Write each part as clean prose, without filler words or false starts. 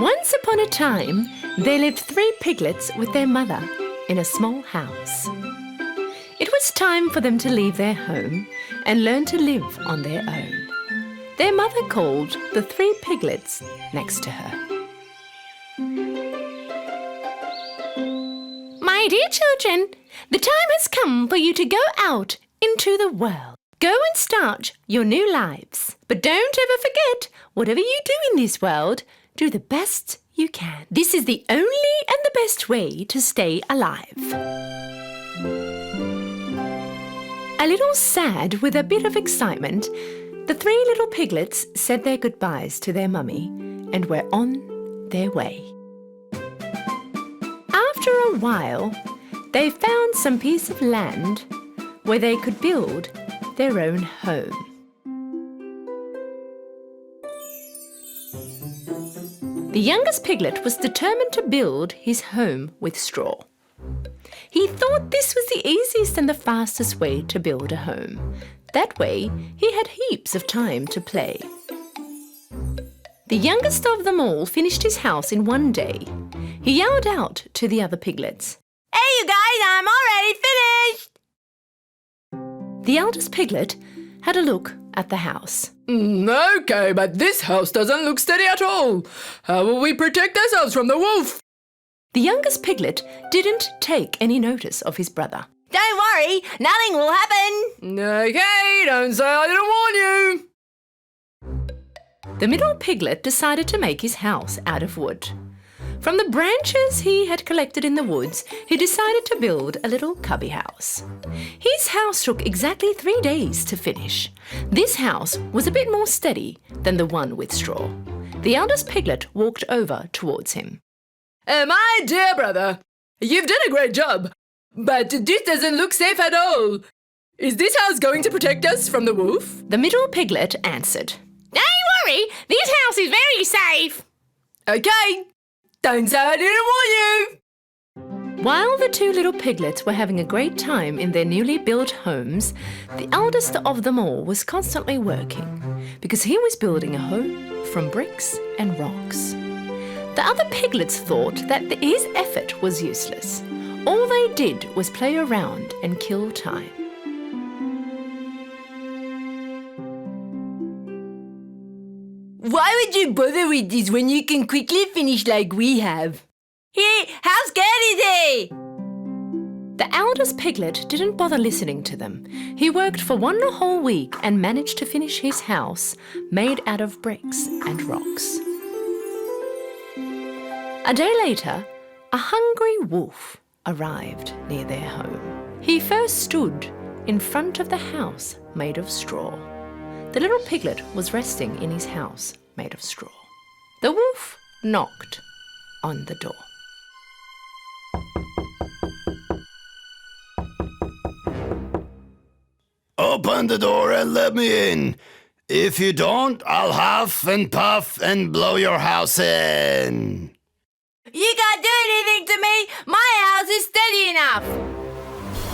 Once upon a time, there lived 3 piglets with their mother in a small house. It was time for them to leave their home and learn to live on their own. Their mother called the 3 piglets next to her. My dear children, the time has come for you to go out into the world. Go and start your new lives. But don't ever forget, whatever you do in this world, do the best you can. This is the only and the best way to stay alive. A little sad with a bit of excitement, the 3 little piglets said their goodbyes to their mummy and were on their way. After a while, they found some piece of land where they could build their own home. The youngest piglet was determined to build his home with straw. He thought this was the easiest and the fastest way to build a home. That way, he had heaps of time to play. The youngest of them all finished his house in one day. He yelled out to the other piglets, "Hey you guys, I'm already finished!" The eldest piglet had a look at the house. Okay, but this house doesn't look steady at all. How will we protect ourselves from the wolf? The youngest piglet didn't take any notice of his brother. Don't worry, nothing will happen. Okay, don't say I didn't warn you. The middle piglet decided to make his house out of wood. From the branches he had collected in the woods, he decided to build a little cubby house. His house took exactly 3 days to finish. This house was a bit more steady than the one with straw. The eldest piglet walked over towards him. My dear brother, you've done a great job, but this doesn't look safe at all. Is this house going to protect us from the wolf? The middle piglet answered, Don't worry, this house is very safe. Okay, don't say I didn't warn you. While the 2 little piglets were having a great time in their newly built homes, the eldest of them all was constantly working because he was building a home from bricks and rocks. The other piglets thought that his effort was useless. All they did was play around and kill time. Why would you bother with this when you can quickly finish like we have? How scared is he? The eldest piglet didn't bother listening to them. He worked for 1 whole week and managed to finish his house made out of bricks and rocks. A day later, a hungry wolf arrived near their home. He first stood in front of the house made of straw. The little piglet was resting in his house made of straw. The wolf knocked on the door. Open the door and let me in. If you don't, I'll huff and puff and blow your house in. You can't do anything to me. My house is steady enough.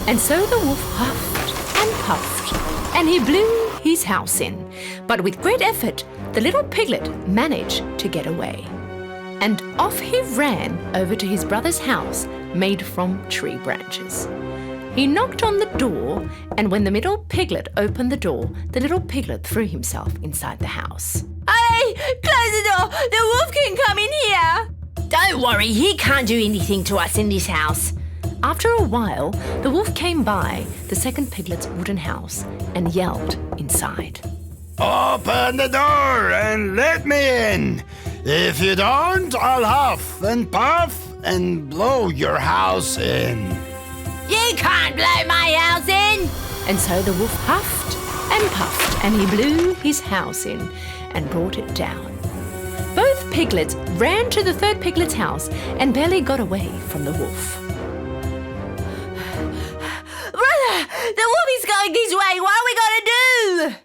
And so the wolf huffed and puffed, and he blew his house in. But with great effort, the little piglet managed to get away. And off he ran over to his brother's house made from tree branches. He knocked on the door, and when the middle piglet opened the door, the little piglet threw himself inside the house. Hey, close the door. The wolf can come in here. Don't worry, he can't do anything to us in this house. After a while, the wolf came by the second piglet's wooden house and yelled inside. Open the door and let me in. If you don't, I'll huff and puff and blow your house in. You can't blow my house in. And so the wolf huffed and puffed, and he blew his house in and brought it down. Both piglets ran to the third piglet's house and barely got away from the wolf. Brother, the wolf is going this way. What are we going to do?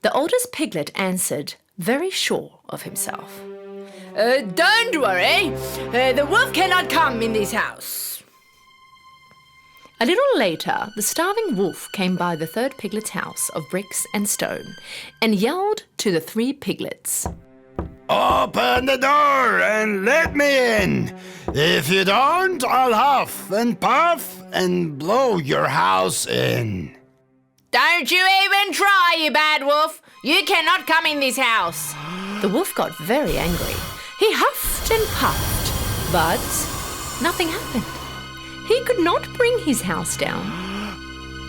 The oldest piglet answered, very sure of himself. Don't worry. The wolf cannot come in this house. A little later, the starving wolf came by the third piglet's house of bricks and stone and yelled to the 3 piglets. Open the door and let me in. If you don't, I'll huff and puff and blow your house in. Don't you even try, you bad wolf. You cannot come in this house. The wolf got very angry. He huffed and puffed, but nothing happened. He could not bring his house down.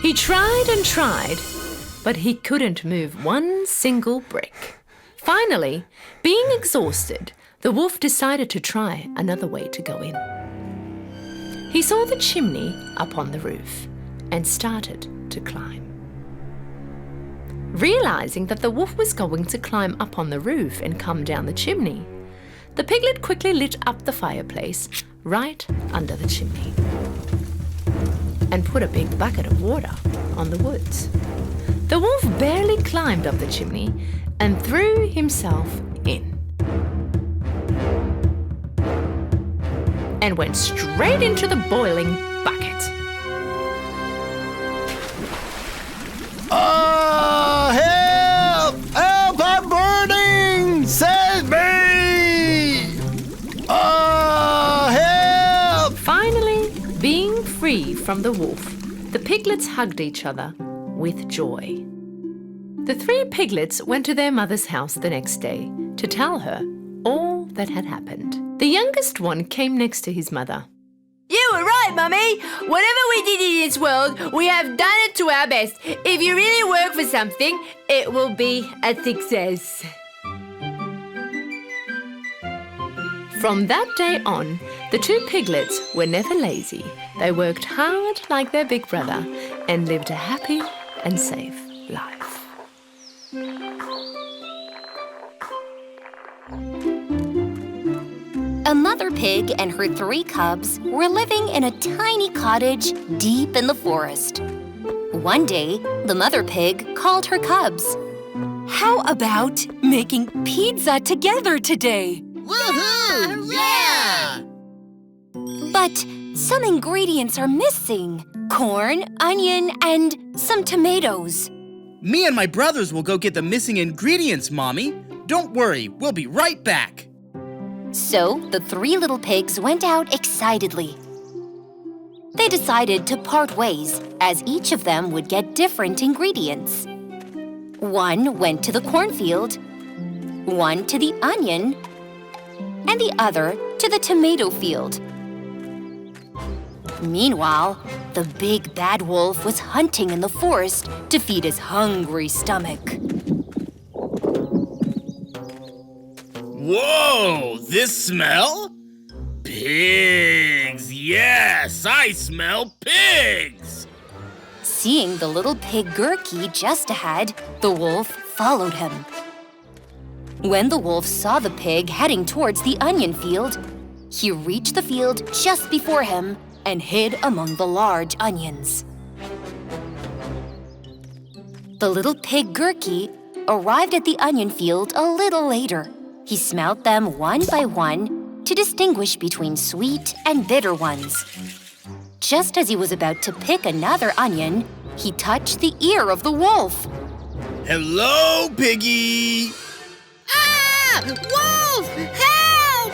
He tried and tried, but he couldn't move one single brick. Finally, being exhausted, the wolf decided to try another way to go in. He saw the chimney up on the roof and started to climb. Realizing that the wolf was going to climb up on the roof and come down the chimney, the piglet quickly lit up the fireplace right under the chimney and put a big bucket of water on the wood. The wolf barely climbed up the chimney and threw himself in and went straight into the boiling bucket. Help! Help! I'm burning! Save me! Help! Finally, being free from the wolf, the piglets hugged each other with joy. The 3 piglets went to their mother's house the next day to tell her all that had happened. The youngest one came next to his mother. You were right, Mummy. Whatever we did in this world, we have done it to our best. If you really work for something, it will be a success. From that day on, the 2 piglets were never lazy. They worked hard like their big brother and lived a happy and safe life. A mother pig and her 3 cubs were living in a tiny cottage deep in the forest. One day, the mother pig called her cubs. How about making pizza together today? Woohoo! Yeah! But some ingredients are missing. Corn, onion, and some tomatoes. Me and my brothers will go get the missing ingredients, Mommy. Don't worry, we'll be right back. So the 3 little pigs went out excitedly. They decided to part ways, as each of them would get different ingredients. One went to the cornfield, one to the onion, and the other to the tomato field. Meanwhile, the big bad wolf was hunting in the forest to feed his hungry stomach. Whoa, this smell? Pigs! Yes, I smell pigs! Seeing the little pig Gurky just ahead, the wolf followed him. When the wolf saw the pig heading towards the onion field, he reached the field just before him and hid among the large onions. The little pig Gurky arrived at the onion field a little later. He smelt them one by one to distinguish between sweet and bitter ones. Just as he was about to pick another onion, he touched the ear of the wolf. Hello, Piggy! Ah! Wolf! Help!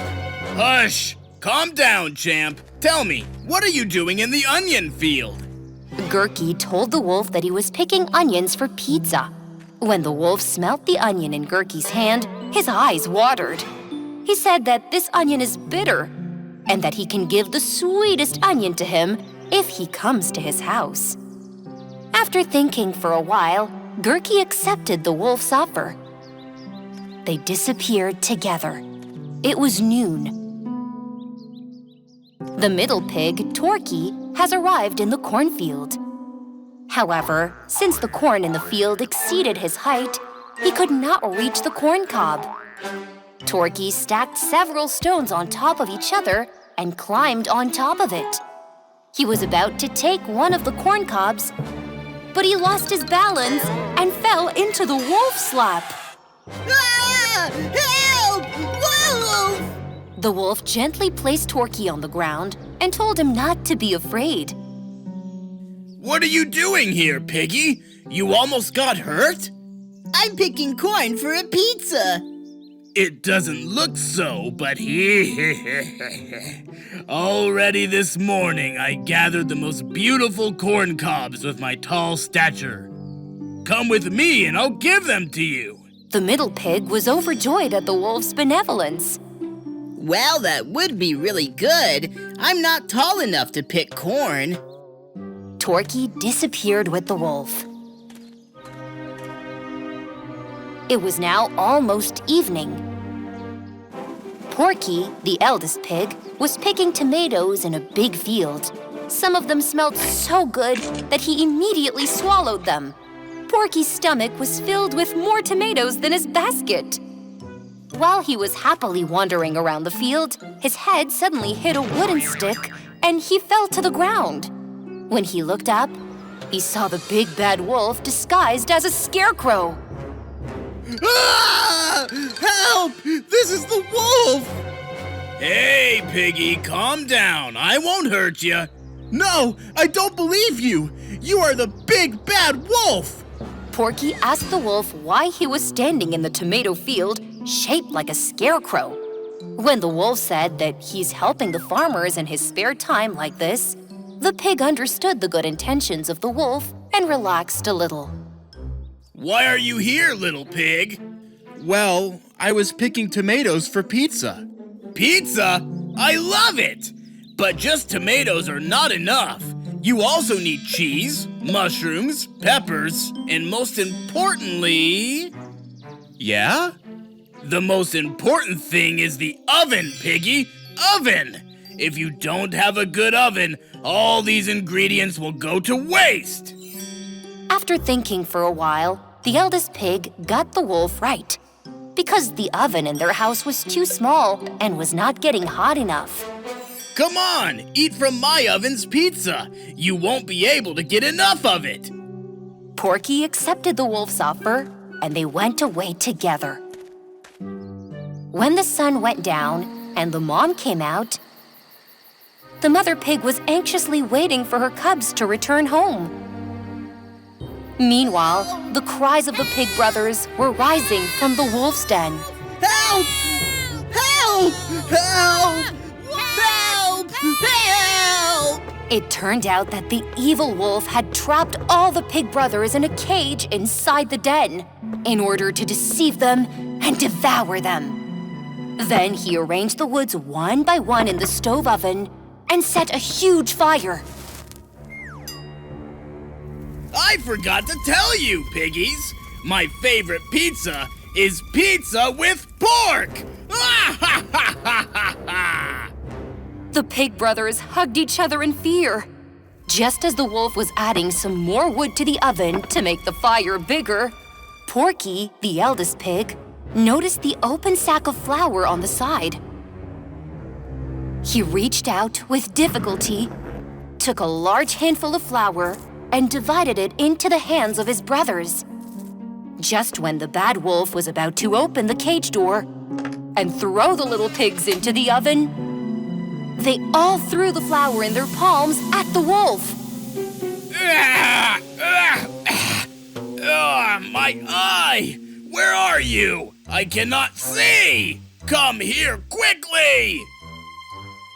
Hush! Calm down, champ. Tell me, what are you doing in the onion field? Gurky told the wolf that he was picking onions for pizza. When the wolf smelt the onion in Gurky's hand, his eyes watered. He said that this onion is bitter and that he can give the sweetest onion to him if he comes to his house. After thinking for a while, Gurky accepted the wolf's offer. They disappeared together. It was noon. The middle pig, Torky, has arrived in the cornfield. However, since the corn in the field exceeded his height, he could not reach the corn cob. Torky stacked several stones on top of each other and climbed on top of it. He was about to take one of the corn cobs, but he lost his balance and fell into the wolf's lap. Ah! Help! Wolf! The wolf gently placed Torky on the ground and told him not to be afraid. What are you doing here, Piggy? You almost got hurt? I'm picking corn for a pizza. It doesn't look so, but already this morning I gathered the most beautiful corn cobs with my tall stature. Come with me and I'll give them to you. The middle pig was overjoyed at the wolf's benevolence. Well, that would be really good. I'm not tall enough to pick corn. Torky disappeared with the wolf. It was now almost evening. Porky, the eldest pig, was picking tomatoes in a big field. Some of them smelled so good that he immediately swallowed them. Porky's stomach was filled with more tomatoes than his basket. While he was happily wandering around the field, his head suddenly hit a wooden stick and he fell to the ground. When he looked up, he saw the big bad wolf disguised as a scarecrow. Ah! Help! This is the wolf! Hey, Piggy, calm down. I won't hurt you. No, I don't believe you. You are the big bad wolf. Porky asked the wolf why he was standing in the tomato field shaped like a scarecrow. When the wolf said that he's helping the farmers in his spare time like this, the pig understood the good intentions of the wolf and relaxed a little. Why are you here, little pig? Well, I was picking tomatoes for pizza. Pizza? I love it! But just tomatoes are not enough. You also need cheese, mushrooms, peppers, and most importantly... Yeah? The most important thing is the oven, Piggy! Oven! If you don't have a good oven, all these ingredients will go to waste! After thinking for a while, the eldest pig got the wolf right. Because the oven in their house was too small and was not getting hot enough. Come on, eat from my oven's pizza. You won't be able to get enough of it. Porky accepted the wolf's offer, and they went away together. When the sun went down and the mom came out, the mother pig was anxiously waiting for her cubs to return home. Meanwhile, the cries of the pig brothers were rising from the wolf's den. Help! Help! Help! Help! Help! It turned out that the evil wolf had trapped all the pig brothers in a cage inside the den in order to deceive them and devour them. Then he arranged the woods one by one in the stove oven and set a huge fire. I forgot to tell you, piggies. My favorite pizza is pizza with pork! The pig brothers hugged each other in fear. Just as the wolf was adding some more wood to the oven to make the fire bigger, Porky, the eldest pig, noticed the open sack of flour on the side. He reached out with difficulty, took a large handful of flour, and divided it into the hands of his brothers. Just when the bad wolf was about to open the cage door and throw the little pigs into the oven, they all threw the flour in their palms at the wolf. My eye! Where are you? I cannot see! Come here quickly!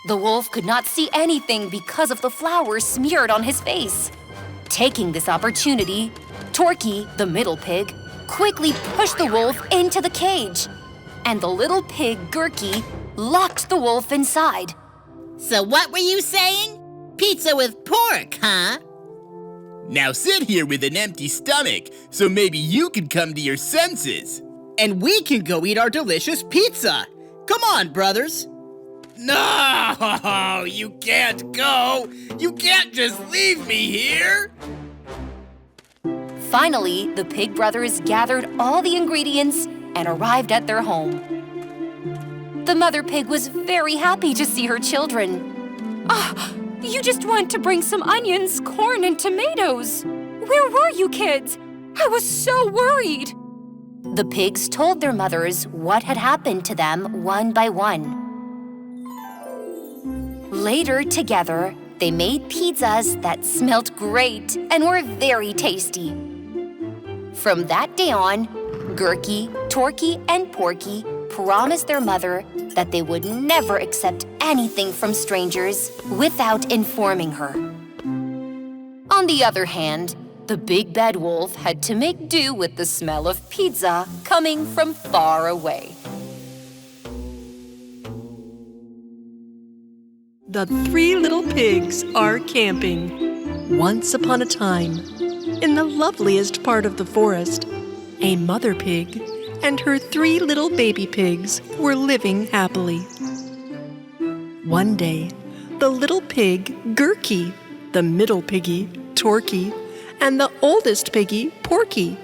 The wolf could not see anything because of the flour smeared on his face. Taking this opportunity, Torky, the middle pig, quickly pushed the wolf into the cage, and the little pig, Gurky, locked the wolf inside. So what were you saying? Pizza with pork, huh? Now sit here with an empty stomach, so maybe you can come to your senses. And we can go eat our delicious pizza. Come on, brothers. No, you can't go. You can't just leave me here. Finally, the pig brothers gathered all the ingredients and arrived at their home. The mother pig was very happy to see her children. Ah, you just want to bring some onions, corn, and tomatoes. Where were you kids? I was so worried. The pigs told their mothers what had happened to them one by one. Later, together, they made pizzas that smelled great and were very tasty. From that day on, Gurky, Torky, and Porky promised their mother that they would never accept anything from strangers without informing her. On the other hand, the big bad wolf had to make do with the smell of pizza coming from far away. The three little pigs are camping. Once upon a time, in the loveliest part of the forest, a mother pig and her three little baby pigs were living happily. One day, the little pig, Gurky, the middle piggy, Torky, and the oldest piggy, Porky,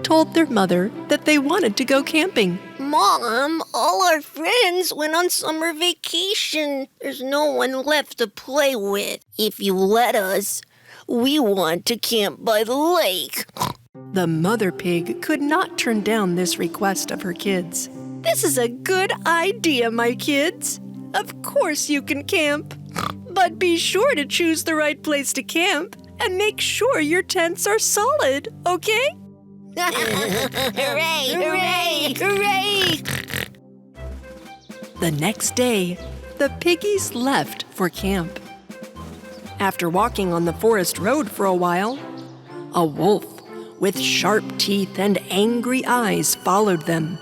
told their mother that they wanted to go camping. Mom, all our friends went on summer vacation. There's no one left to play with. If you let us, we want to camp by the lake. The mother pig could not turn down this request of her kids. This is a good idea, my kids. Of course you can camp. But be sure to choose the right place to camp and make sure your tents are solid, okay? Hooray! Hooray! Hooray! The next day, the piggies left for camp. After walking on the forest road for a while, a wolf with sharp teeth and angry eyes followed them.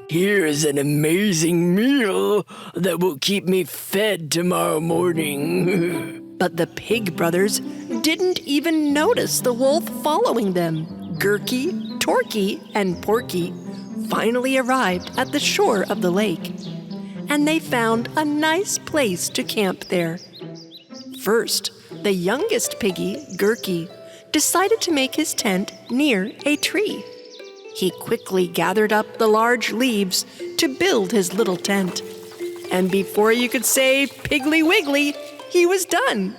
Here's an amazing meal that will keep me fed tomorrow morning. But the pig brothers didn't even notice the wolf following them. Gurky, Torky, and Porky finally arrived at the shore of the lake, and they found a nice place to camp there. First, the youngest piggy, Gurky, decided to make his tent near a tree. He quickly gathered up the large leaves to build his little tent. And before you could say Piggly Wiggly, he was done.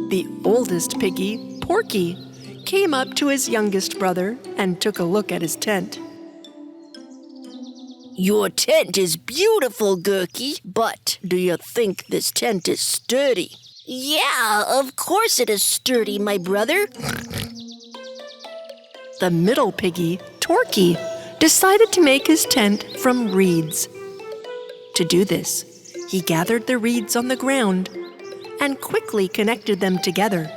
The oldest piggy, Porky, came up to his youngest brother and took a look at his tent. Your tent is beautiful, Gurky, but do you think this tent is sturdy? Yeah, of course it is sturdy, my brother. The middle piggy, Torky, decided to make his tent from reeds. To do this, he gathered the reeds on the ground and quickly connected them together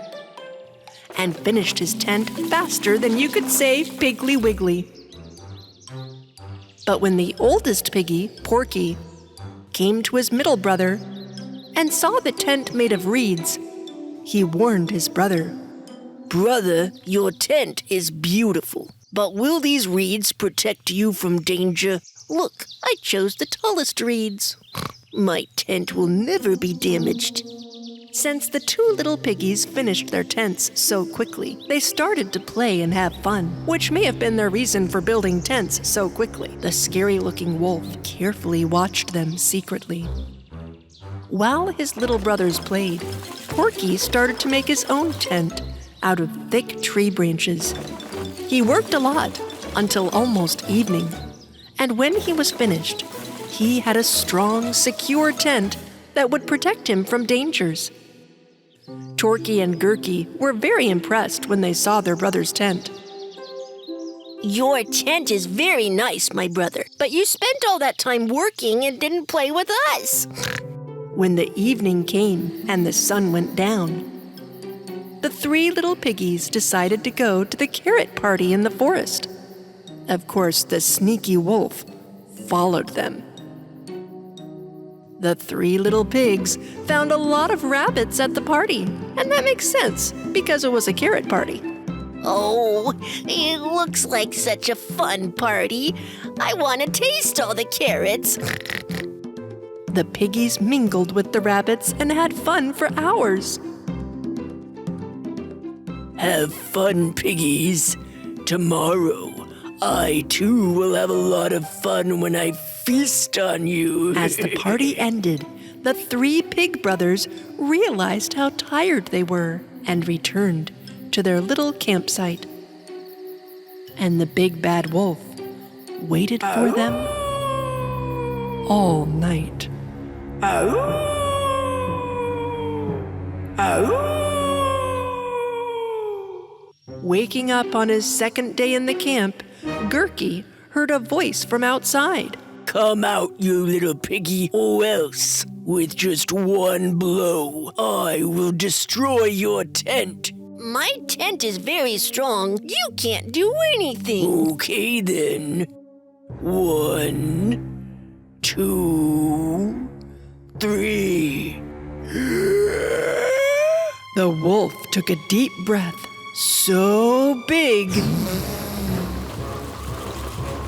and finished his tent faster than you could say Piggly Wiggly. But when the oldest piggy, Porky, came to his middle brother and saw the tent made of reeds, he warned his brother. Brother, your tent is beautiful, but will these reeds protect you from danger? Look, I chose the tallest reeds. My tent will never be damaged. Since the two little piggies finished their tents so quickly, they started to play and have fun, which may have been their reason for building tents so quickly. The scary-looking wolf carefully watched them secretly. While his little brothers played, Porky started to make his own tent out of thick tree branches. He worked a lot until almost evening, and when he was finished, he had a strong, secure tent that would protect him from dangers. Torky and Gurky were very impressed when they saw their brother's tent. Your tent is very nice, my brother, but you spent all that time working and didn't play with us. When the evening came and the sun went down, the three little piggies decided to go to the carrot party in the forest. Of course, the sneaky wolf followed them. The three little pigs found a lot of rabbits at the party, and that makes sense because it was a carrot party. Oh, it looks like such a fun party. I want to taste all the carrots. The piggies mingled with the rabbits and had fun for hours. Have fun, piggies. Tomorrow, I too will have a lot of fun when I feast on you. As the party ended, the three pig brothers realized how tired they were and returned to their little campsite. And the big bad wolf waited for them all night. Waking up on his second day in the camp, Gurky heard a voice from outside. Come out, you little piggy, or else, with just one blow, I will destroy your tent. My tent is very strong. You can't do anything. Okay, then. 1, 2, 3. The wolf took a deep breath, so big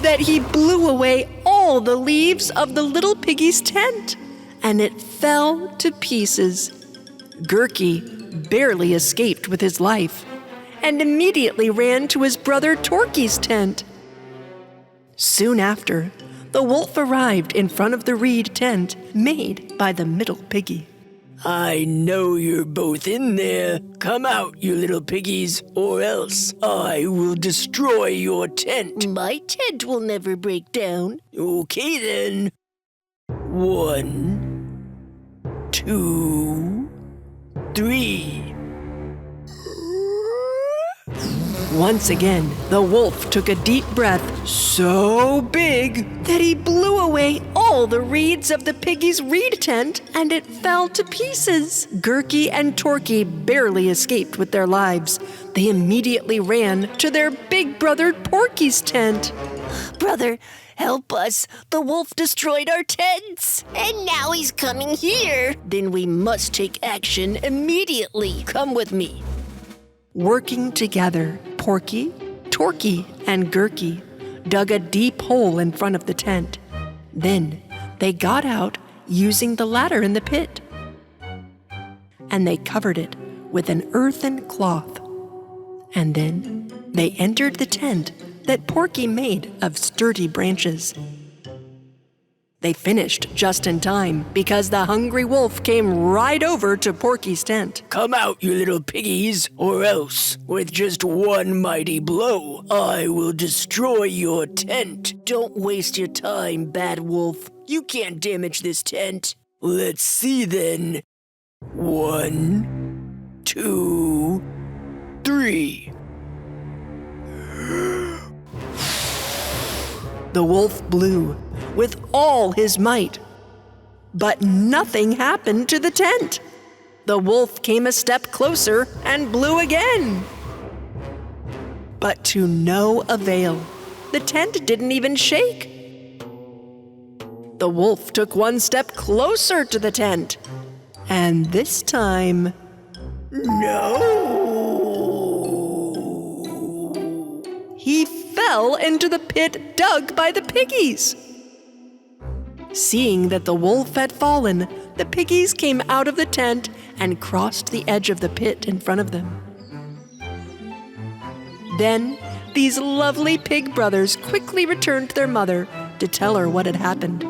that he blew away all the leaves of the little piggy's tent, and it fell to pieces. Gurky barely escaped with his life and immediately ran to his brother Torky's tent. Soon after, the wolf arrived in front of the reed tent made by the middle piggy. I know you're both in there. Come out, you little piggies, or else I will destroy your tent. My tent will never break down. Okay, then. 1, 2, 3. Once again, the wolf took a deep breath so big that he blew away all the reeds of the piggy's reed tent, and it fell to pieces. Gurky and Torky barely escaped with their lives. They immediately ran to their big brother Porky's tent. Brother, help us. The wolf destroyed our tents. And now he's coming here. Then we must take action immediately. Come with me. Working together, Porky, Torky, and Gurky dug a deep hole in front of the tent. Then they got out using the ladder in the pit, and they covered it with an earthen cloth. And then they entered the tent that Porky made of sturdy branches. They finished just in time because the hungry wolf came right over to Porky's tent. Come out, you little piggies, or else, with just one mighty blow, I will destroy your tent. Don't waste your time, bad wolf. You can't damage this tent. Let's see then. 1, 2, 3. The wolf blew with all his might, but nothing happened to the tent. The wolf came a step closer and blew again, but to no avail. The tent didn't even shake. The wolf took one step closer to the tent, and this time, No! he fell into the pit dug by the piggies. Seeing that the wolf had fallen, the piggies came out of the tent and crossed the edge of the pit in front of them. Then, these lovely pig brothers quickly returned to their mother to tell her what had happened.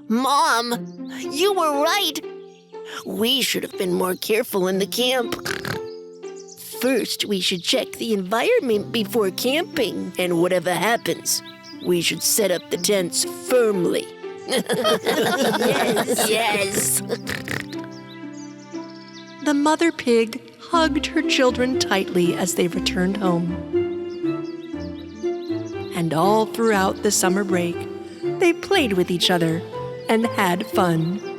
Mom, you were right. We should have been more careful in the camp. First, we should check the environment before camping, and whatever happens, we should set up the tents firmly. Yes. The mother pig hugged her children tightly as they returned home. And all throughout the summer break, they played with each other and had fun.